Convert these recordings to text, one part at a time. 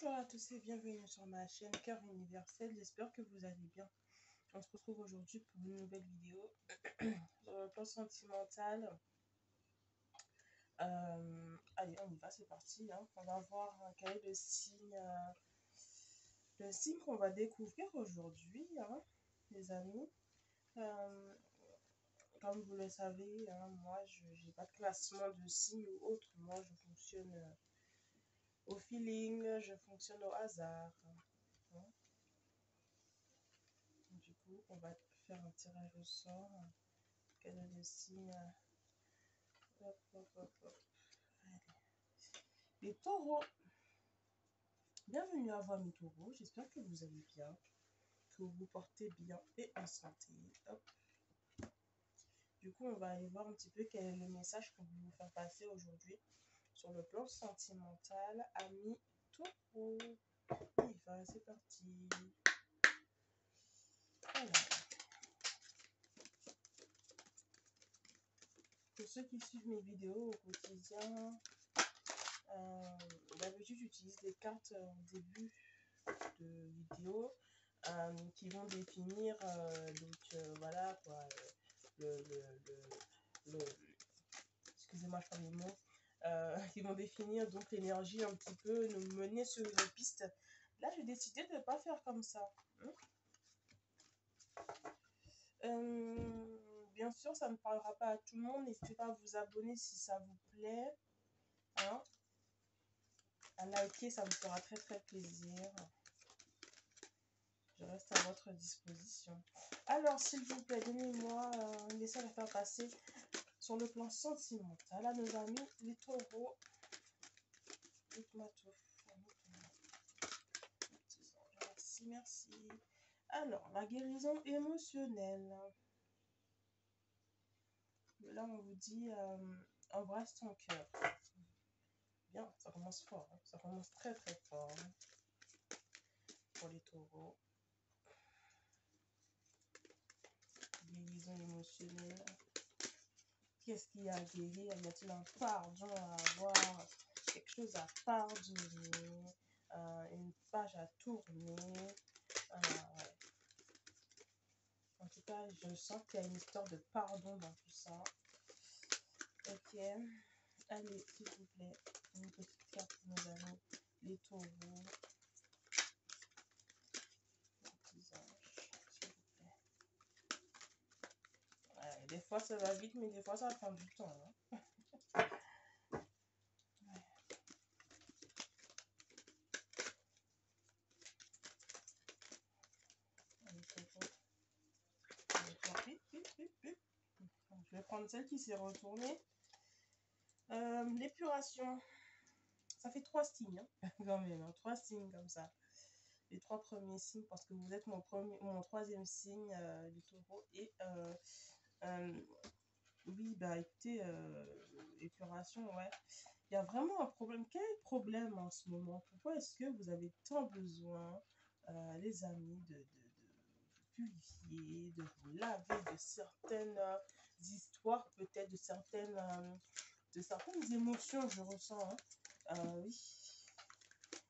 Bonjour à tous et bienvenue sur ma chaîne Cœur Universel, j'espère que vous allez bien. On se retrouve aujourd'hui pour une nouvelle vidéo sur le plan sentimental. Allez, on y va, c'est parti. On va voir quel est le signe qu'on va découvrir aujourd'hui, les amis. Comme vous le savez, moi, je n'ai pas de classement de signes ou autre. Moi, je fonctionne au feeling, je fonctionne au hasard. Du coup, on va faire un tirage au sort. Quel est le signe? Hop, hop, hop, hop. Allez. Les taureaux. Bienvenue à vous, mes taureaux. J'espère que vous allez bien, que vous vous portez bien et en santé. Hop. Du coup, on va aller voir un petit peu quel est le message qu'on veut vous faire passer aujourd'hui sur le plan sentimental. Amis taureaux. On y va, c'est parti. Alors. Pour ceux qui suivent mes vidéos au quotidien, d'habitude j'utilise des cartes au début de vidéo qui vont définir voilà quoi, excusez-moi, je parle les mots, qui vont définir donc l'énergie un petit peu, nous mener sur une piste. Là j'ai décidé de ne pas faire comme ça. Bien sûr, ça ne parlera pas à tout le monde. N'hésitez pas à vous abonner si ça vous plaît. À liker, ça me fera très très plaisir. Je reste à votre disposition. Alors, s'il vous plaît, donnez-moi un message à faire passer sur le plan sentimental à nos amis les taureaux. Dites-moi tout. Merci, merci. Alors, la guérison émotionnelle. Là, on vous dit embrasse ton cœur. Bien, ça commence fort. Ça commence très très fort pour les taureaux. Guérison émotionnelle. Qu'est-ce qu'il y a à guérir? Y a-t-il un pardon à avoir? Quelque chose à pardonner? Une page à tourner? Ouais. En tout cas, je sens qu'il y a une histoire de pardon dans tout ça. Ok. Allez, s'il vous plaît, une petite carte pour nos amis, les taureaux. Les petits anges, s'il vous plaît. Ouais, des fois, ça va vite, mais des fois, ça prend du temps. Je vais prendre celle qui s'est retournée. L'épuration. Ça fait 3 signes, quand même, 3 signes comme ça. Les 3 premiers signes, parce que vous êtes mon troisième signe, du taureau. Et oui, bah écoutez, épuration, ouais. Il y a vraiment un problème. Quel est le problème en ce moment? Pourquoi est-ce que vous avez tant besoin, les amis, de purifier, de vous laver de certaines histoires, peut-être de certaines émotions, je ressens. Oui,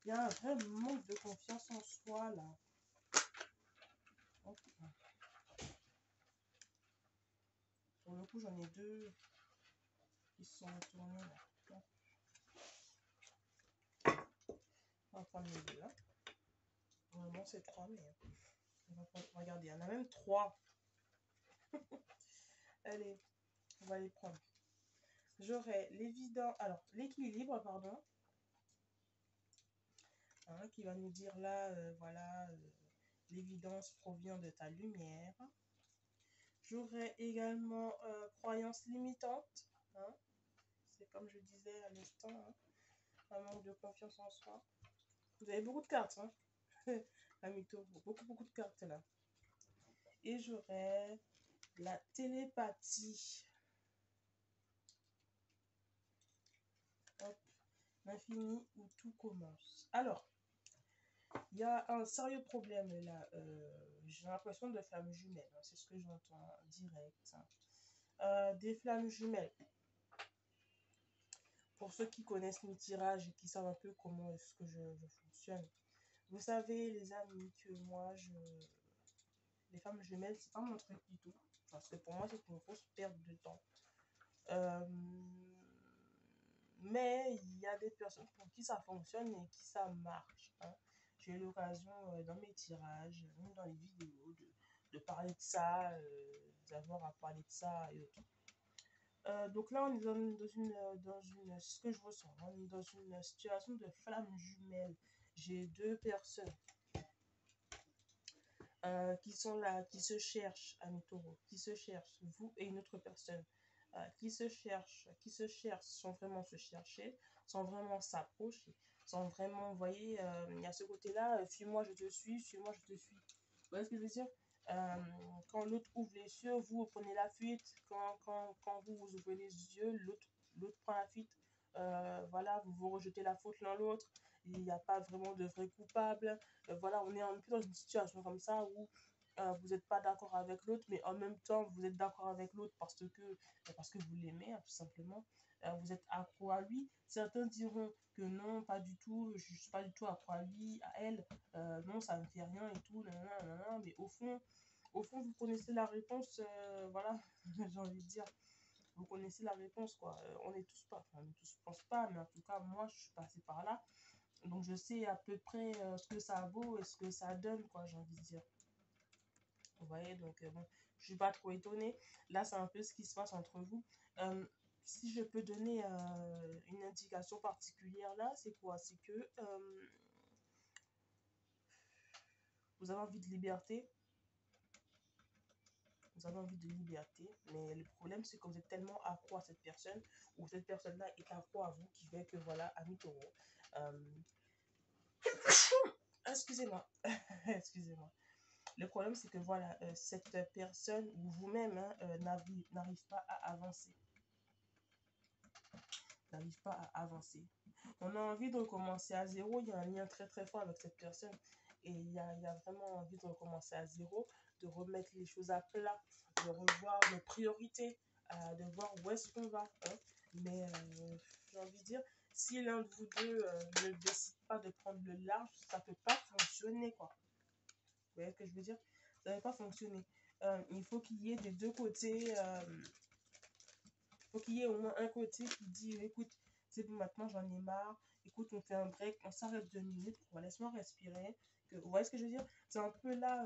il y a un vrai manque de confiance en soi là. Okay. Pour le coup, j'en ai 2 qui se sont retournés là. On va prendre les 2 là. Normalement, c'est 3, mais on va prendre. Regardez, il y en a même 3. Allez, on va les prendre. J'aurai l'équilibre, pardon. Qui va nous dire là, voilà, l'évidence provient de ta lumière. J'aurai également croyance limitante. C'est comme je disais à l'instant, un manque de confiance en soi. Vous avez beaucoup de cartes, Amito, beaucoup de cartes là. Et j'aurai la télépathie. Hop, l'infini où tout commence. Alors, il y a un sérieux problème là. J'ai l'impression de flammes jumelles. C'est ce que j'entends direct. Des flammes jumelles. pour ceux qui connaissent mes tirages et qui savent un peu comment est-ce que je fonctionne, vous savez, les amis, que moi, les femmes jumelles, c'est pas mon truc du tout. Parce que pour moi, c'est une grosse perte de temps. Euh, mais il y a des personnes pour qui ça fonctionne et qui ça marche, hein. J'ai eu l'occasion dans mes tirages, même dans les vidéos, de parler de ça, d'avoir à parler de ça et autres. Donc là, on est ce que je ressens, on est dans une situation de flamme jumelle. J'ai deux personnes qui sont là, qui se cherchent, amis taureaux, qui se cherchent, vous et une autre personne, qui se cherchent, sans vraiment se chercher, sans vraiment s'approcher, sans vraiment, vous voyez, il y a ce côté-là, suis-moi, je te suis-moi, je te suis. Vous voyez ce que je veux dire? Euh, Quand l'autre ouvre les yeux, vous prenez la fuite. Quand vous ouvrez les yeux, l'autre prend la fuite. Voilà, vous vous rejetez la faute l'un l'autre. Il n'y a pas vraiment de vrai coupable. Voilà, on est un peu dans une situation comme ça où vous n'êtes pas d'accord avec l'autre, mais en même temps, vous êtes d'accord avec l'autre parce que vous l'aimez, hein, tout simplement. Vous êtes accro à lui. Certains diront que non, pas du tout, je ne suis pas du tout accro à lui, à elle. Non, ça ne me fait rien et tout, nanana, nanana. Mais au fond, vous connaissez la réponse, voilà, j'ai envie de dire. Vous connaissez la réponse, quoi. On est tous pas, enfin, on est tous, je pense pas, mais en tout cas, moi, je suis passée par là. Donc, je sais à peu près ce que ça vaut et ce que ça donne, quoi, j'ai envie de dire. Vous voyez, donc, bon, je suis pas trop étonnée. Là, c'est un peu ce qui se passe entre vous. Euh, Si je peux donner une indication particulière là, c'est quoi? C'est que vous avez envie de liberté, vous avez envie de liberté, mais le problème c'est que vous êtes tellement accro à cette personne, ou cette personne-là est accro à vous, qui fait que voilà, ami taureau. Euh, excusez-moi, excusez-moi. Le problème c'est que voilà, cette personne ou vous-même hein, n'arrive pas à avancer. N'arrive pas à avancer. On a envie de recommencer à zéro, il y a un lien très très fort avec cette personne. Et il y a vraiment envie de recommencer à zéro, de remettre les choses à plat, de revoir nos priorités, de voir où est-ce qu'on va, hein. Mais j'ai envie de dire, si l'un de vous deux ne décide pas de prendre le large, ça ne peut pas fonctionner, quoi. Vous voyez ce que je veux dire? Ça ne peut pas fonctionner. Il faut qu'il y ait des deux côtés, faut qu'il y ait au moins un côté qui dit, écoute, c'est bon, maintenant j'en ai marre, écoute, on fait un break, on s'arrête 2 minutes, laisse-moi respirer. Vous voyez ce que je veux dire? C'est un peu là,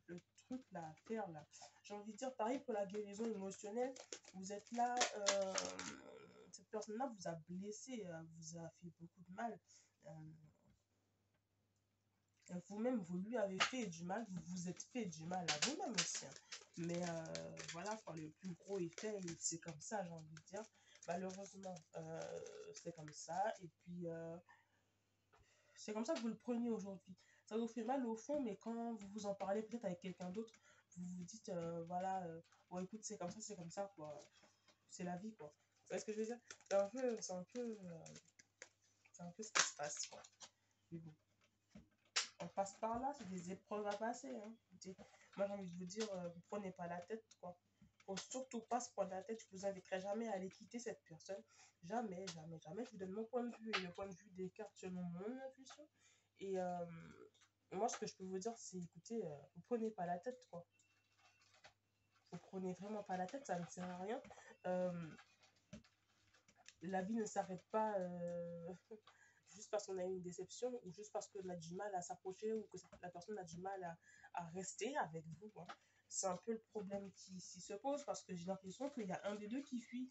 le truc là à faire là. J'ai envie de dire, pareil pour la guérison émotionnelle, vous êtes là, cette personne-là vous a blessé, vous a fait beaucoup de mal. Euh, Vous-même, vous lui avez fait du mal, vous vous êtes fait du mal à vous-même aussi, hein. Mais voilà, quand le plus gros est fait, c'est comme ça, j'ai envie de dire. Malheureusement, c'est comme ça. Et puis, c'est comme ça que vous le prenez aujourd'hui. Ça vous fait mal au fond, mais quand vous vous en parlez peut-être avec quelqu'un d'autre, vous vous dites, voilà, bon, écoute, c'est comme ça, quoi. C'est la vie, quoi. Vous voyez ce que je veux dire? C'est un peu ce qui se passe, quoi. Mais bon, on passe par là, c'est des épreuves à passer, hein. Moi, j'ai envie de vous dire, vous prenez pas la tête, quoi. Faut surtout pas se prendre la tête. Je vous inviterai jamais à aller quitter cette personne. Jamais, jamais, jamais. Je vous donne mon point de vue et le point de vue des cartes selon mon intuition. Et moi, ce que je peux vous dire, c'est écoutez, vous prenez pas la tête, quoi. Vous prenez vraiment pas la tête, ça ne sert à rien. Euh, la vie ne s'arrête pas juste parce qu'on a eu une déception ou juste parce qu'on a du mal à s'approcher ou que la personne a du mal à rester avec vous, hein. C'est un peu le problème qui se pose parce que j'ai l'impression qu'il y a un des deux qui fuit,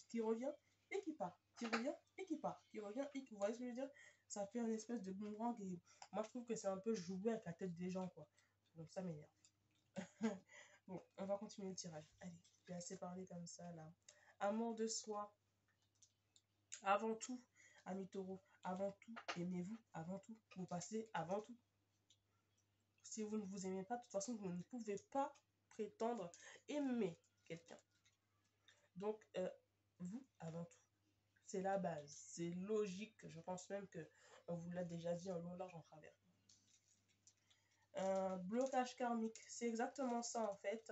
qui revient et qui part, qui revient et qui part, qui revient et qui... Vous voyez ce que je veux dire? Ça fait une espèce de boomerang et moi je trouve que c'est un peu jouer avec la tête des gens, quoi. Donc ça m'énerve. Bon, on va continuer le tirage. Allez, j'ai assez parlé comme ça là. Amour de soi, avant tout, amis taureaux, avant tout, aimez-vous, avant tout, vous passez avant tout. Si vous ne vous aimez pas, de toute façon, vous ne pouvez pas prétendre aimer quelqu'un. Donc, vous, avant tout. C'est la base, c'est logique. Je pense même que on vous l'a déjà dit en long, large, en travers. Blocage karmique, c'est exactement ça en fait.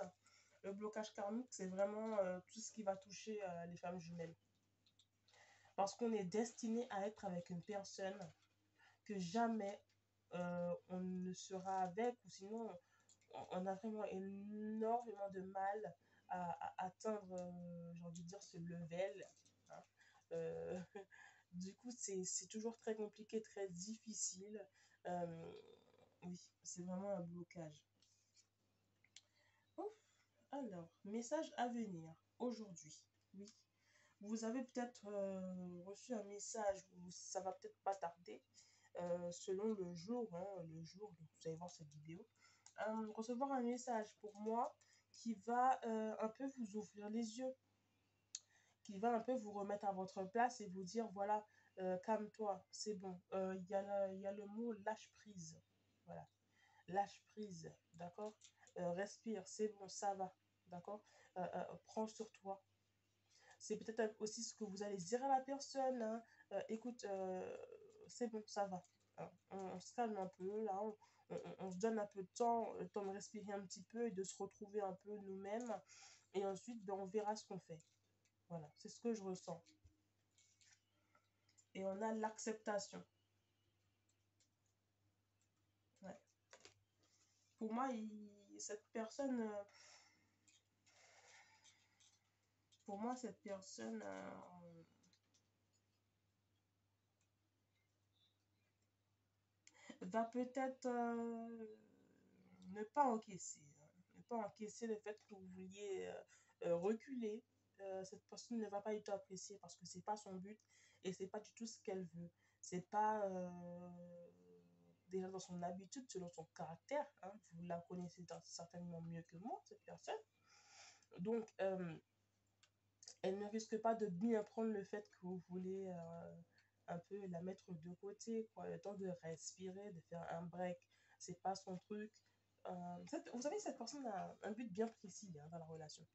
Le blocage karmique, c'est vraiment tout ce qui va toucher les femmes jumelles. Parce qu'on est destiné à être avec une personne que jamais on ne sera avec, ou sinon on a vraiment énormément de mal à atteindre, j'ai envie de dire, ce level. Hein. Euh, du coup, c'est toujours très compliqué, très difficile. Euh, oui, c'est vraiment un blocage. Ouf. Alors, message à venir aujourd'hui. Oui, vous avez peut-être reçu un message où ça va peut-être pas tarder, selon le jour, hein, le jour où vous allez voir cette vidéo. Recevoir un message pour moi qui va un peu vous ouvrir les yeux, qui va un peu vous remettre à votre place et vous dire, voilà, calme-toi, c'est bon. Il y a le mot lâche prise. Voilà, lâche prise, d'accord. Respire, c'est bon, ça va, d'accord. Prends sur toi. C'est peut-être aussi ce que vous allez dire à la personne, hein. Écoute, c'est bon, ça va. Hein. On se calme un peu, là, on se donne un peu de temps, le temps de respirer un petit peu et de se retrouver un peu nous-mêmes. Et ensuite, ben, on verra ce qu'on fait. Voilà, c'est ce que je ressens. Et on a l'acceptation. Ouais. Pour moi, cette personne, pour moi, cette personne va peut-être ne pas encaisser. Hein. Ne pas encaisser le fait que vous vouliez reculer. Cette personne ne va pas du tout apprécier parce que c'est pas son but et c'est pas du tout ce qu'elle veut. C'est pas déjà dans son habitude, selon son caractère. Hein. Vous la connaissez certainement mieux que moi, cette personne. Donc, elle ne risque pas de bien prendre le fait que vous voulez un peu la mettre de côté, quoi, le temps de respirer, de faire un break. C'est pas son truc. Vous savez, cette personne a un but bien précis, hein, dans la relation.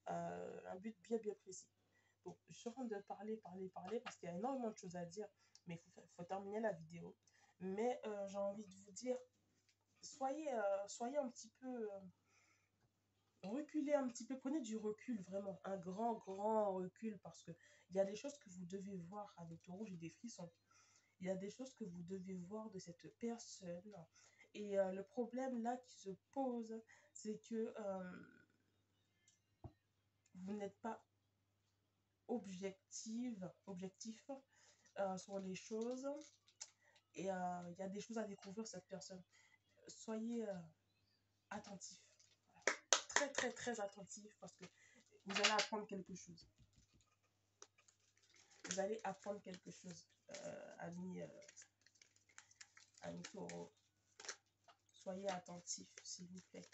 Un but bien précis. Bon, je suis en train de parler, parce qu'il y a énormément de choses à dire, mais faut terminer la vidéo. Mais j'ai envie de vous dire, soyez un petit peu reculez un petit peu, prenez du recul, vraiment, un grand recul, parce que il y a des choses que vous devez voir avec le rouge et des frissons. Il y a des choses que vous devez voir de cette personne. Et le problème là qui se pose, c'est que vous n'êtes pas objectif sur les choses. Et il y a des choses à découvrir cette personne. Soyez attentif. Voilà. Très attentif, parce que vous allez apprendre quelque chose. Vous allez apprendre quelque chose, amis, amis taureaux. Soyez attentifs, s'il vous plaît.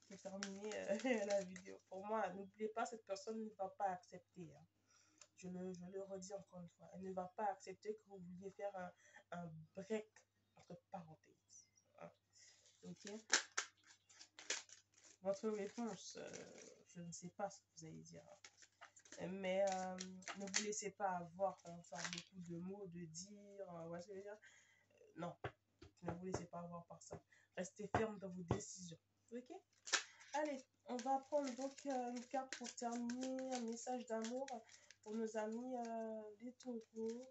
Pour terminer la vidéo. Pour moi, n'oubliez pas, cette personne ne va pas accepter. Hein. Je le redis encore une fois. Elle ne va pas accepter que vous vouliez faire un break, entre parenthèses. Hein. Ok. Votre réponse, je ne sais pas ce que vous allez dire. Mais ne vous laissez pas avoir par beaucoup de mots, de dire, ouais, je veux dire. Non, ne vous laissez pas avoir par ça. Restez ferme dans vos décisions. Ok? Allez, on va prendre donc une carte pour terminer, un message d'amour pour nos amis les taureaux.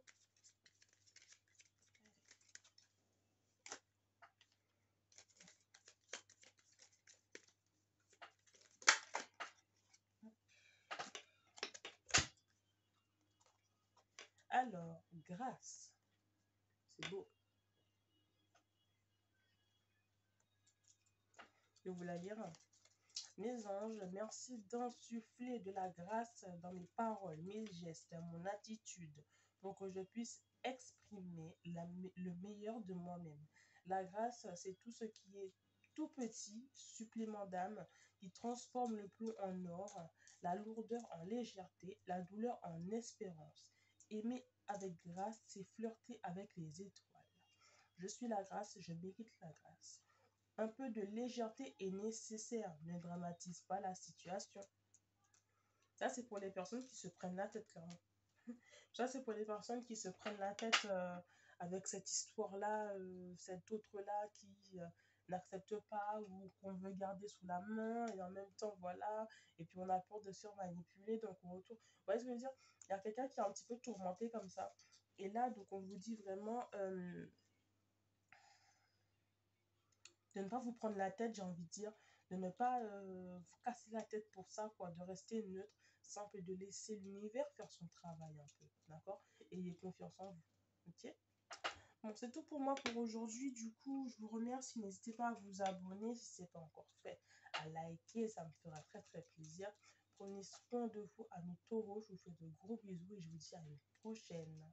Alors, grâce. C'est beau. Je vais vous la lire. Mes anges, merci d'insuffler de la grâce dans mes paroles, mes gestes, mon attitude, pour que je puisse exprimer le meilleur de moi-même. La grâce, c'est tout ce qui est tout petit, supplément d'âme, qui transforme le plomb en or, la lourdeur en légèreté, la douleur en espérance. Aimer avec grâce, c'est flirter avec les étoiles. Je suis la grâce, je mérite la grâce. Un peu de légèreté est nécessaire. Ne dramatise pas la situation. Ça, c'est pour les personnes qui se prennent la tête, clairement. Ça, c'est pour les personnes qui se prennent la tête avec cette histoire-là, cette autre-là n'accepte pas ou qu'on veut garder sous la main et en même temps, voilà, et puis on a peur de se faire manipuler, donc on retourne. Vous voyez ce que je veux dire? Il y a quelqu'un qui est un petit peu tourmenté comme ça. Et là, donc, on vous dit vraiment de ne pas vous prendre la tête, j'ai envie de dire, de ne pas vous casser la tête pour ça, quoi, de rester neutre, simple et de laisser l'univers faire son travail un peu, d'accord? Ayez confiance en vous, ok? Bon, c'est tout pour moi pour aujourd'hui. Du coup, je vous remercie. N'hésitez pas à vous abonner si ce n'est pas encore fait, à liker, ça me fera très très plaisir. Prenez soin de vous, amis taureaux. Je vous fais de gros bisous et je vous dis à une prochaine.